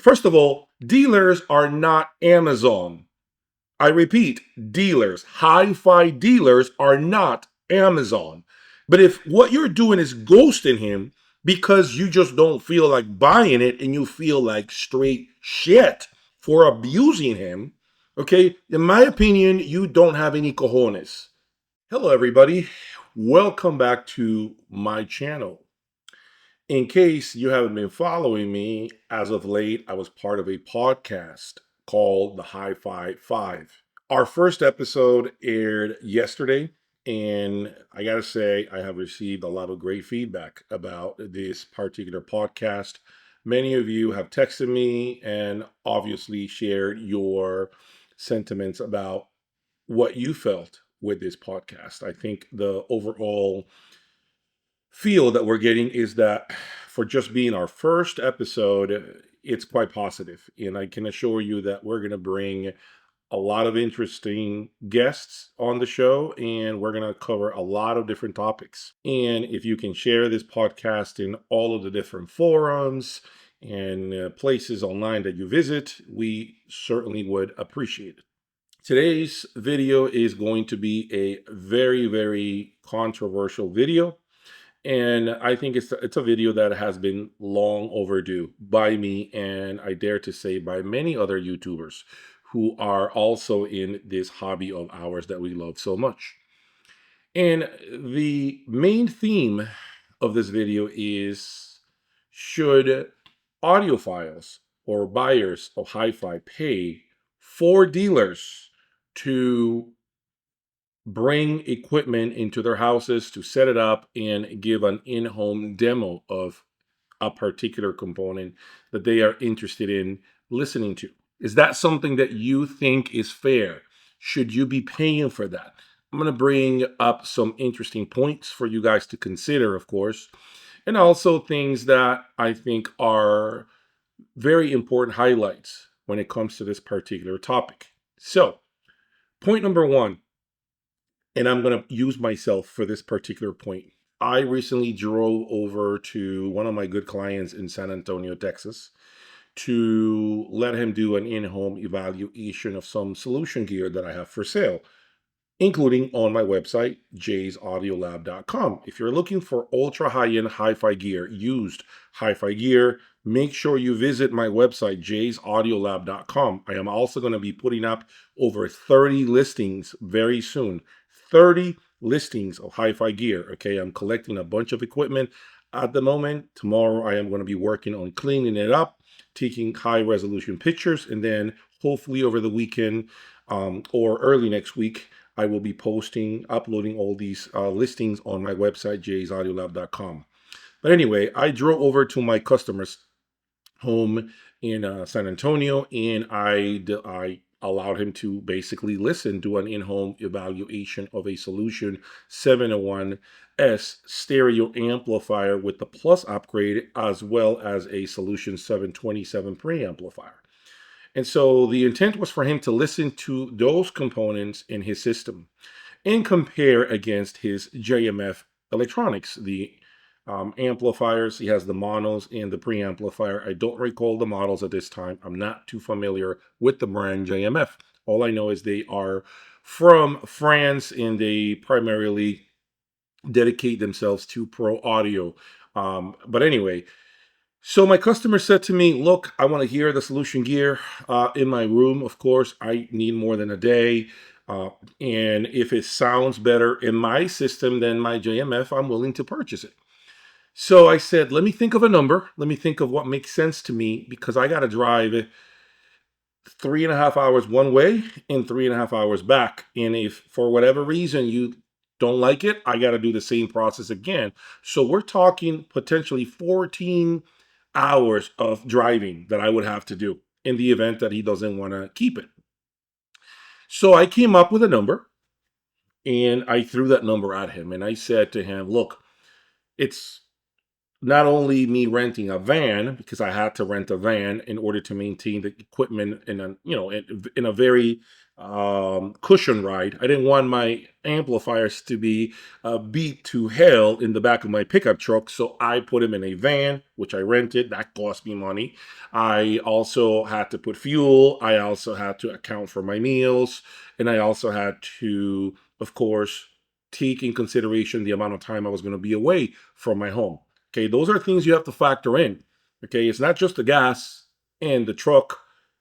First of all, dealers are not Amazon. I repeat, dealers, hi-fi dealers are not Amazon. But if what you're doing is ghosting him because you just don't feel like buying it and you feel like straight shit for abusing him, okay, in my opinion, you don't have any cojones. Hello, everybody. Welcome back to my channel. In case you haven't been following me as of late, I was part of a podcast called the HiFi 5. Our first episode aired yesterday, and I gotta say, I have received a lot of great feedback about this particular podcast. Many of you have texted me and obviously shared your sentiments about what you felt with this podcast. I think the overall feel that we're getting is that for just being our first episode, it's quite positive. And I can assure you that we're going to bring a lot of interesting guests on the show and we're going to cover a lot of different topics. And if you can share this podcast in all of the different forums and places online that you visit, we certainly would appreciate it. Today's video is going to be a very, very controversial video. And I think it's a video that has been long overdue by me, and I dare to say by many other YouTubers who are also in this hobby of ours that we love so much. And the main theme of this video is, should audiophiles or buyers of hi-fi pay for dealers to bring equipment into their houses to set it up and give an in-home demo of a particular component that they are interested in listening to? Is that something that you think is fair? Should you be paying for that? I'm going to bring up some interesting points for you guys to consider, of course, and also things that I think are very important highlights when it comes to this particular topic. So, point number one, and I'm going to use myself for this particular point. I recently drove over to one of my good clients in San Antonio, Texas, to let him do an in-home evaluation of some solution gear that I have for sale, including on my website, jaysaudiolab.com. If you're looking for ultra high-end hi-fi gear, used hi-fi gear, make sure you visit my website, jaysaudiolab.com. I am also going to be putting up over 30 listings very soon. 30 listings of hi-fi gear. Okay, I'm collecting a bunch of equipment at the moment. Tomorrow I am going to be working on cleaning it up, taking high resolution pictures, and then hopefully over the weekend or early next week, I will be uploading all these listings on my website, jaysaudiolab.com. But anyway, I drove over to my customer's home in San Antonio, and I allowed him to basically listen to an in-home evaluation of a Solution 701S stereo amplifier with the Plus upgrade, as well as a Solution 727 preamplifier. And so the intent was for him to listen to those components in his system and compare against his JMF Electronics, the amplifiers. He has the monos and the preamplifier. I don't recall the models at this time. I'm not too familiar with the brand JMF. All I know is they are from France and they primarily dedicate themselves to pro audio. But anyway, so my customer said to me, look, I want to hear the solution gear in my room. Of course, I need more than a day. And if it sounds better in my system than my JMF, I'm willing to purchase it. So I said, let me think of a number. Let me think of what makes sense to me because I got to drive 3.5 hours one way and 3.5 hours back. And if for whatever reason you don't like it, I got to do the same process again. So we're talking potentially 14 hours of driving that I would have to do in the event that he doesn't want to keep it. So I came up with a number and I threw that number at him and I said to him, look, it's not only me renting a van, because I had to rent a van in order to maintain the equipment in a in a very cushion ride. I didn't want my amplifiers to be beat to hell in the back of my pickup truck, so I put them in a van, which I rented. That cost me money. I also had to put fuel. I also had to account for my meals, and I also had to, of course, take in consideration the amount of time I was going to be away from my home. Okay, those are things you have to factor in. Okay, it's not just the gas and the truck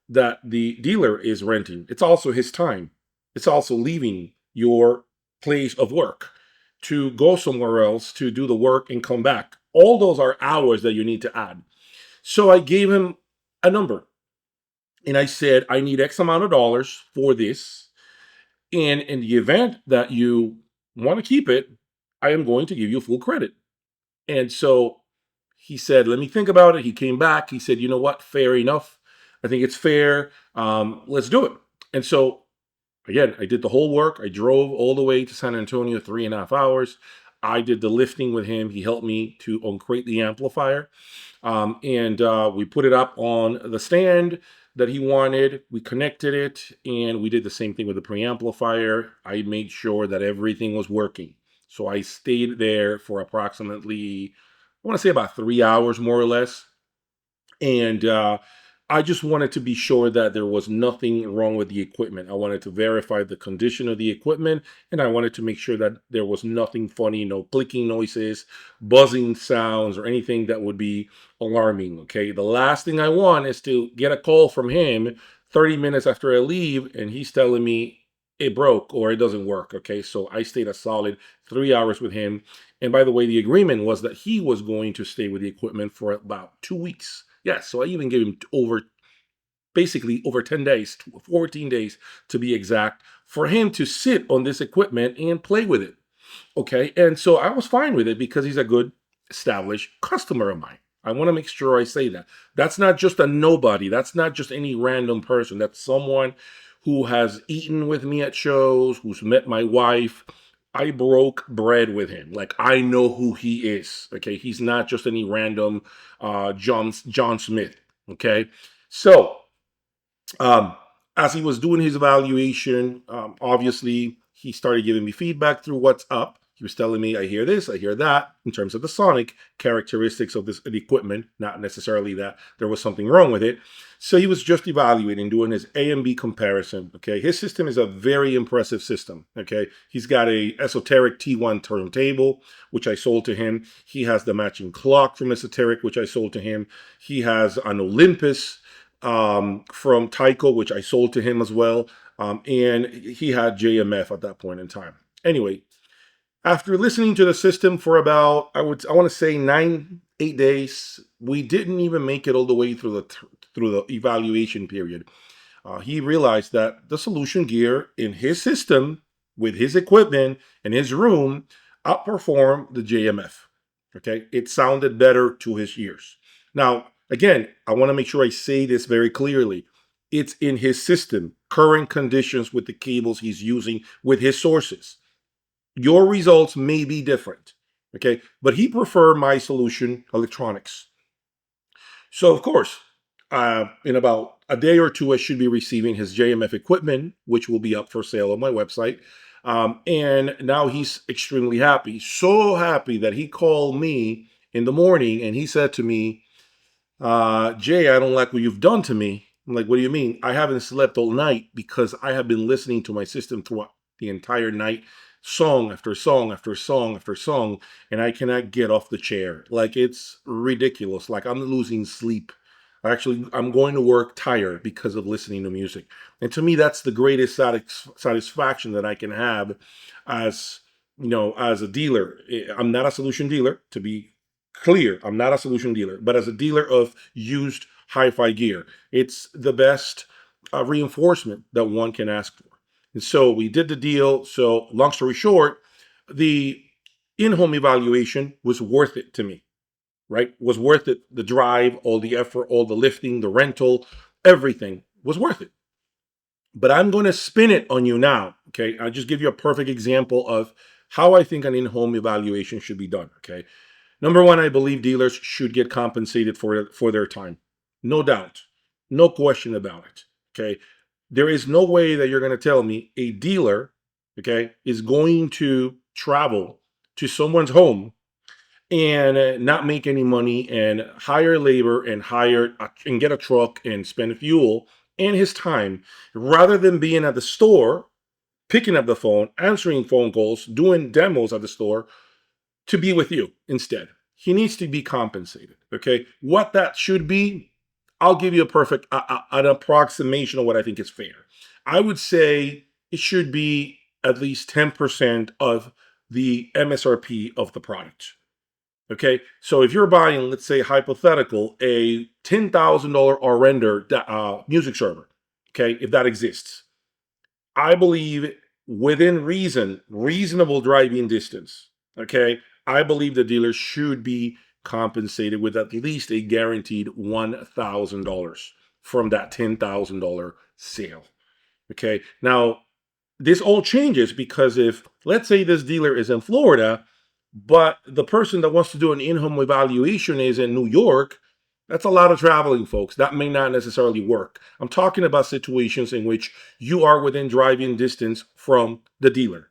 that the dealer is renting, it's also his time. It's also leaving your place of work to go somewhere else to do the work and come back. All those are hours that you need to add. So I gave him a number and I said, I need X amount of dollars for this. And in the event that you want to keep it, I am going to give you full credit. And so he said, let me think about it. He came back. He said, you know what? Fair enough. I think it's fair. Let's do it. And so, again, I did the whole work. I drove all the way to San Antonio, 3.5 hours. I did the lifting with him. He helped me to uncrate the amplifier. And we put it up on the stand that he wanted. We connected it, and we did the same thing with the preamplifier. I made sure that everything was working. So I stayed there for approximately, I want to say about 3 hours, more or less. And I just wanted to be sure that there was nothing wrong with the equipment. I wanted to verify the condition of the equipment, and I wanted to make sure that there was nothing funny, no clicking noises, buzzing sounds, or anything that would be alarming. Okay, the last thing I want is to get a call from him 30 minutes after I leave, and he's telling me it broke or it doesn't work. Okay, so I stayed a solid 3 hours with him. And by the way, the agreement was that he was going to stay with the equipment for about 2 weeks. Yes, so I even gave him basically over 10 days, 14 days to be exact, for him to sit on this equipment and play with it. Okay, and so I was fine with it because he's a good established customer of mine. I want to make sure I say that. That's not just a nobody. That's not just any random person. That's someone who has eaten with me at shows, who's met my wife. I broke bread with him. Like, I know who he is. Okay, he's not just any random John Smith. Okay, so um, as he was doing his evaluation, obviously he started giving me feedback through what's up. He was telling me, I hear this, I hear that, in terms of the sonic characteristics of this the equipment, not necessarily that there was something wrong with it. So he was just evaluating, doing his A and B comparison. Okay, his system is a very impressive system. Okay, he's got a esoteric T1 turntable, which I sold to him. He has the matching clock from Esoteric, which I sold to him. He has an Olympus from Tyco, which I sold to him as well. And he had JMF at that point in time. Anyway, after listening to the system for about, I want to say 8 days, we didn't even make it all the way through the evaluation period. He realized that the solution gear in his system, with his equipment in his room, outperformed the JMF. Okay, it sounded better to his ears. Now, again, I want to make sure I say this very clearly. It's in his system, current conditions with the cables he's using with his sources. Your results may be different. Okay, but he preferred my solution, electronics. So, of course, in about a day or two, I should be receiving his JMF equipment, which will be up for sale on my website. And now he's extremely happy. So happy that he called me in the morning and he said to me, Jay, I don't like what you've done to me. I'm like, what do you mean? I haven't slept all night because I have been listening to my system throughout the entire night, song after song after song after song, and I cannot get off the chair. Like, it's ridiculous. Like, I'm losing sleep. I'm going to work tired because of listening to music. And to me, that's the greatest satisfaction that I can have as, as a dealer. I'm not a solution dealer, to be clear. I'm not a solution dealer, but as a dealer of used hi-fi gear, it's the best reinforcement that one can ask for. And so we did the deal. So long story short, the in-home evaluation was worth it to me, right? Was worth it. The drive, all the effort, all the lifting, the rental, everything was worth it. But I'm going to spin it on you now. Okay, I'll just give you a perfect example of how I think an in-home evaluation should be done. Okay, Number one, I believe dealers should get compensated for their time. No doubt. No question about it. Okay. There is no way that you're going to tell me a dealer, okay, is going to travel to someone's home and not make any money and hire labor and and get a truck and spend fuel and his time rather than being at the store, picking up the phone, answering phone calls, doing demos at the store to be with you instead. He needs to be compensated. Okay. What that should be, I'll give you a perfect, an approximation of what I think is fair. I would say it should be at least 10% of the MSRP of the product. Okay. So if you're buying, let's say hypothetical, a $10,000 or render music server, okay, if that exists, I believe within reason, reasonable driving distance, okay, I believe the dealer should be compensated with at least a guaranteed $1,000 from that $10,000 sale. Okay, now this all changes because if, let's say, this dealer is in Florida, but the person that wants to do an in-home evaluation is in New York, that's a lot of traveling, folks. That may not necessarily work. I'm talking about situations in which you are within driving distance from the dealer.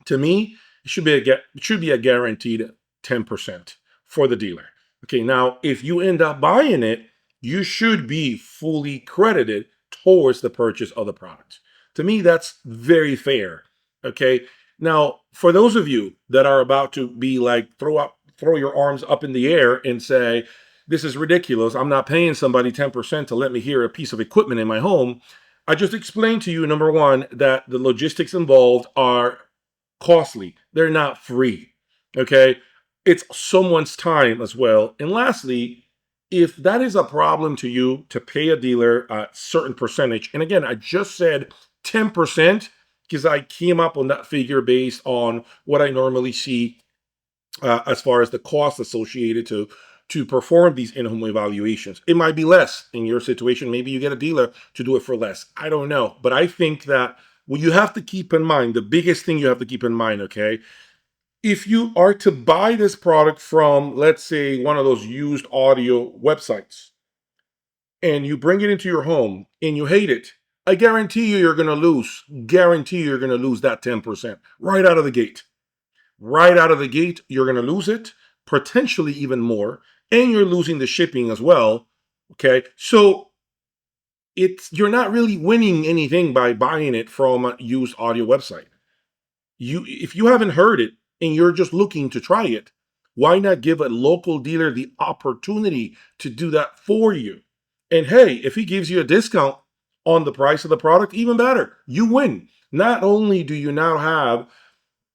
To me, it should be a guaranteed 10% for the dealer. Okay, now if you end up buying it, you should be fully credited towards the purchase of the product. To me, that's very fair. Okay, now for those of you that are about to be like throw your arms up in the air and say, this is ridiculous. I'm not paying somebody 10% to let me hear a piece of equipment in my home. I just explained to you, number one, that the logistics involved are costly. They're not free. Okay. It's someone's time as well. And lastly, if that is a problem to you to pay a dealer a certain percentage, and again, I just said 10% because I came up on that figure based on what I normally see as far as the cost associated to perform these in-home evaluations. It might be less in your situation. Maybe you get a dealer to do it for less. I don't know. But I think that what you have to keep in mind, the biggest thing you have to keep in mind, okay, if you are to buy this product from, let's say, one of those used audio websites, and you bring it into your home and you hate it, I guarantee you're going to lose. Guarantee you're going to lose that 10% right out of the gate. Right out of the gate, you're going to lose it, potentially even more, and you're losing the shipping as well. Okay, so you're not really winning anything by buying it from a used audio website. If you haven't heard it and you're just looking to try it, why not give a local dealer the opportunity to do that for you? And hey, if he gives you a discount on the price of the product, even better. You win. Not only do you now have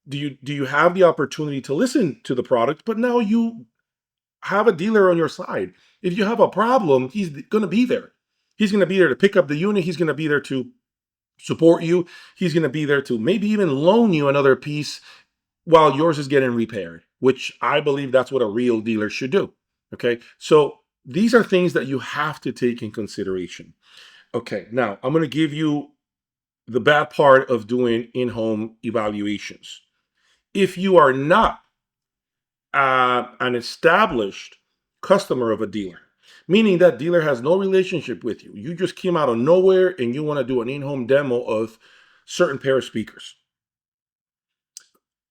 do you have the opportunity to listen to the product, but now you have a dealer on your side. If you have a problem, he's going to be there. He's going to be there to pick up the unit. He's going to be there to support you. He's going to be there to maybe even loan you another piece while yours is getting repaired, which I believe that's what a real dealer should do. Okay. So these are things that you have to take in consideration. Okay. Now I'm going to give you the bad part of doing in-home evaluations. If you are not an established customer of a dealer, meaning that dealer has no relationship with you, you just came out of nowhere and you want to do an in-home demo of certain pair of speakers,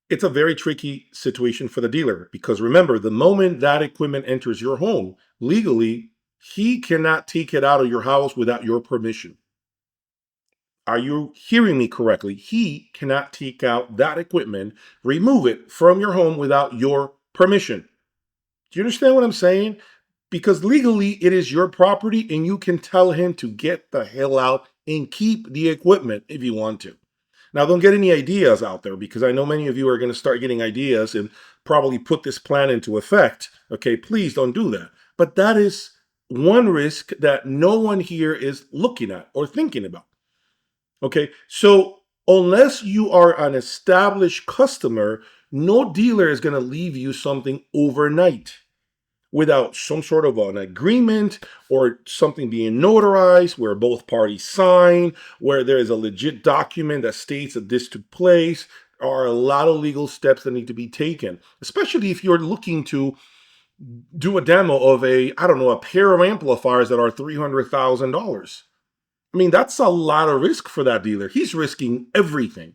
it's a very tricky situation for the dealer because remember, the moment that equipment enters your home, legally, he cannot take it out of your house without your permission. Are you hearing me correctly? He cannot take out that equipment, remove it from your home without your permission. Do you understand what I'm saying? Because legally, it is your property and you can tell him to get the hell out and keep the equipment if you want to. Now, don't get any ideas out there because I know many of you are going to start getting ideas and probably put this plan into effect. Okay, please don't do that. But that is one risk that no one here is looking at or thinking about. Okay, so unless you are an established customer, no dealer is going to leave you something overnight without some sort of an agreement or something being notarized where both parties sign, where there is a legit document that states that this took place. are a lot of legal steps that need to be taken, especially if you're looking to do a demo of I don't know, a pair of amplifiers that are $300,000. I mean, that's a lot of risk for that dealer. He's risking everything,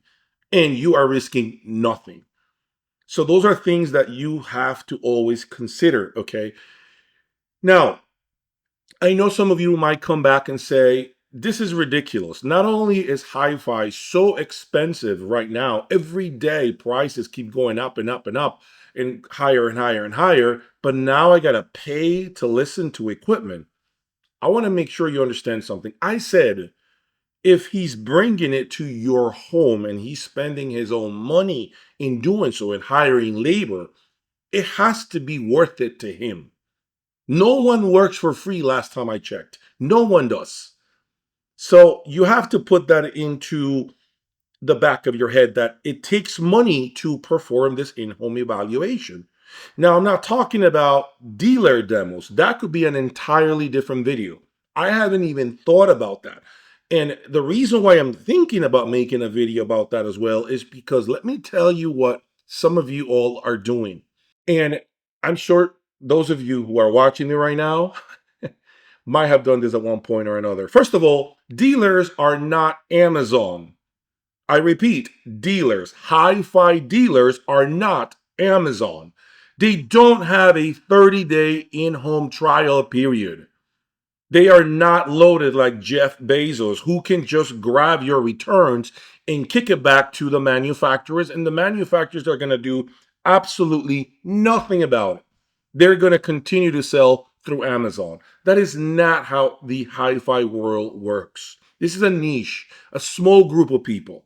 and you are risking nothing. So those are things that you have to always consider, okay? Now, I know some of you might come back and say, this is ridiculous. Not only is hi-fi so expensive right now, every day prices keep going up and up and up and higher and higher and higher, but now I got to pay to listen to equipment. I want to make sure you understand something. I said, if he's bringing it to your home and he's spending his own money in doing so and hiring labor, it has to be worth it to him. No one works for free last time I checked. No one does. So you have to put that into the back of your head that it takes money to perform this in-home evaluation. Now, I'm not talking about dealer demos. That could be an entirely different video. I haven't even thought about that. And the reason why I'm thinking about making a video about that as well is because let me tell you what some of you all are doing. And I'm sure those of you who are watching me right now might have done this at one point or another. First of all, dealers are not Amazon. I repeat, dealers, hi-fi dealers are not Amazon. They don't have a 30-day in-home trial period. They are not loaded like Jeff Bezos, who can just grab your returns and kick it back to the manufacturers, and the manufacturers are going to do absolutely nothing about it. They're going to continue to sell through Amazon. That is not how the hi-fi world works. This is a niche, a small group of people.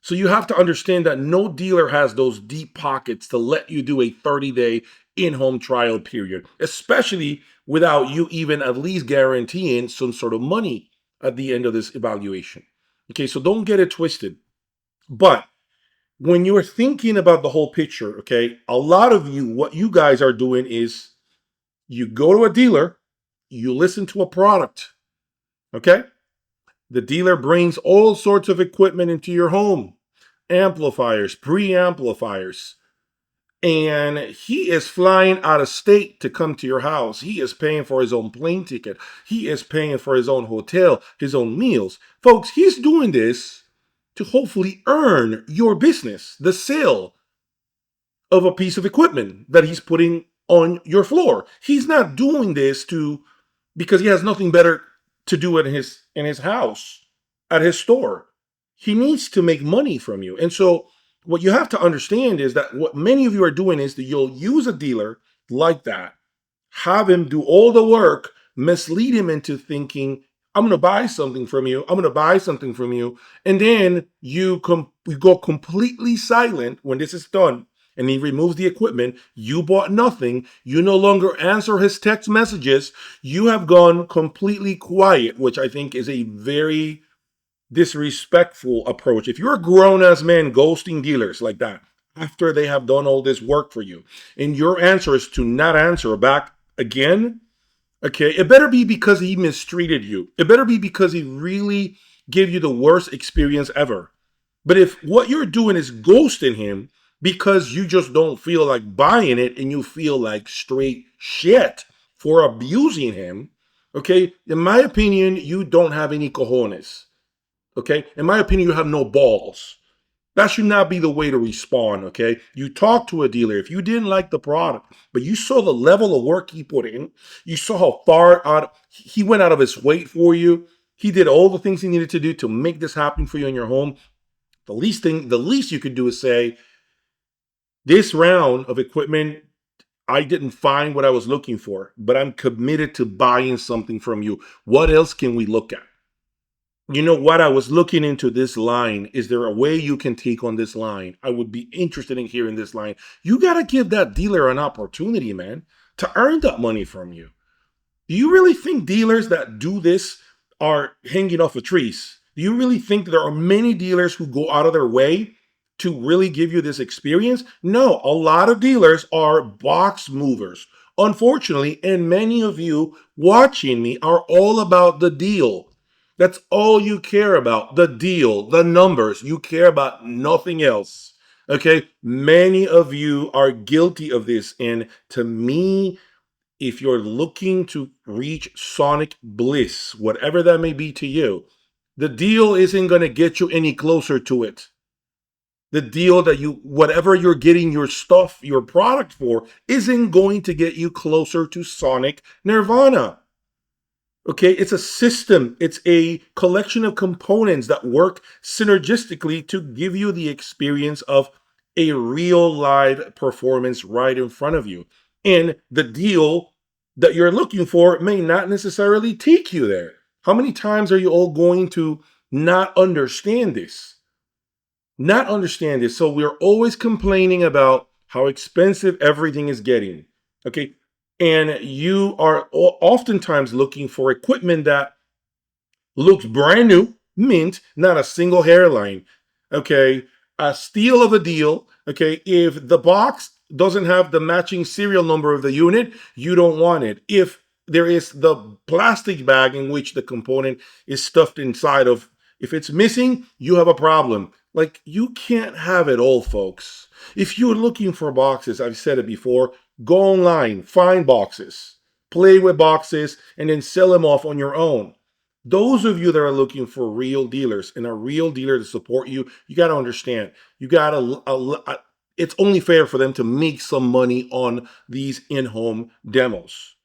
So you have to understand that no dealer has those deep pockets to let you do a 30-day in-home trial period, especially without you even at least guaranteeing some sort of money at the end of this evaluation. Okay, so don't get it twisted. But when you're thinking about the whole picture, okay, a lot of you, what you guys are doing is you go to a dealer, you listen to a product, okay? The dealer brings all sorts of equipment into your home, amplifiers, preamplifiers, and he is flying out of state to come to your house. He is paying for his own plane ticket. He is paying for his own hotel, his own meals. Folks, he's doing this to hopefully earn your business, the sale of a piece of equipment that he's putting on your floor. He's not doing this because he has nothing better to do in his house, at his store. He needs to make money from you. And so what you have to understand is that what many of you are doing is that you'll use a dealer like that, have him do all the work, mislead him into thinking, I'm going to buy something from you. I'm going to buy something from you. And then you go completely silent when this is done. And he removes the equipment. You bought nothing. You no longer answer his text messages. You have gone completely quiet, which I think is a very disrespectful approach. If you're a grown-ass man ghosting dealers like that after they have done all this work for you, and your answer is to not answer back again, okay, it better be because he mistreated you. It better be because he really gave you the worst experience ever. But if what you're doing is ghosting him because you just don't feel like buying it and you feel like straight shit for abusing him, okay, in my opinion, you don't have any cojones. Okay, in my opinion, you have no balls. That should not be the way to respond, okay? You talk to a dealer. If you didn't like the product, but you saw the level of work he put in, you saw how far out he went out of his way for you. He did all the things he needed to do to make this happen for you in your home. The least you could do is say, this round of equipment, I didn't find what I was looking for, but I'm committed to buying something from you. What else can we look at? You know what? I was looking into this line. Is there a way you can take on this line? I would be interested in hearing this line. You got to give that dealer an opportunity, man, to earn that money from you. Do you really think dealers that do this are hanging off of trees? Do you really think there are many dealers who go out of their way to really give you this experience? No, a lot of dealers are box movers. Unfortunately, and many of you watching me are all about the deal. That's all you care about, the deal, the numbers. You care about nothing else. Okay, many of you are guilty of this. And to me, if you're looking to reach sonic bliss, whatever that may be to you, the deal isn't going to get you any closer to it. The deal that whatever you're getting your stuff, your product for, isn't going to get you closer to sonic nirvana. Okay, it's a system, it's a collection of components that work synergistically to give you the experience of a real live performance right in front of you. And the deal that you're looking for may not necessarily take you there. How many times are you all going to not understand this? Not understand this. So we're always complaining about how expensive everything is getting. Okay. And you are oftentimes looking for equipment that looks brand new, mint, not a single hairline. Okay. A steal of a deal. Okay. If the box doesn't have the matching serial number of the unit, you don't want it. If there is the plastic bag in which the component is stuffed inside of, if it's missing, you have a problem. Like, you can't have it all, folks. If you're looking for boxes, I've said it before, go online, find boxes, play with boxes, and then sell them off on your own. Those of you that are looking for real dealers and a real dealer to support you, you got to understand, you got to, it's only fair for them to make some money on these in-home demos.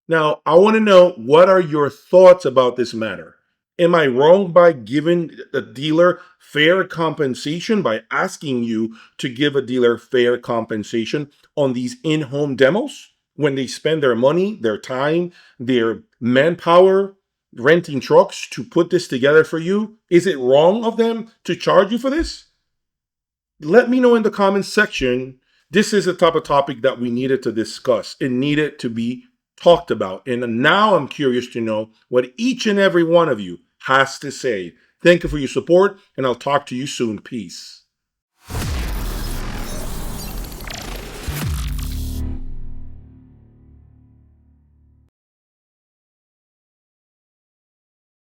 Now, I want to know, what are your thoughts about this matter? Am I wrong by giving the dealer fair compensation, by asking you to give a dealer fair compensation on these in-home demos when they spend their money, their time, their manpower, renting trucks to put this together for you? Is it wrong of them to charge you for this? Let me know in the comments section. This is the type of topic that we needed to discuss. It needed to be talked about. And now I'm curious to know what each and every one of you has to say. Thank you for your support, and I'll talk to you soon. Peace.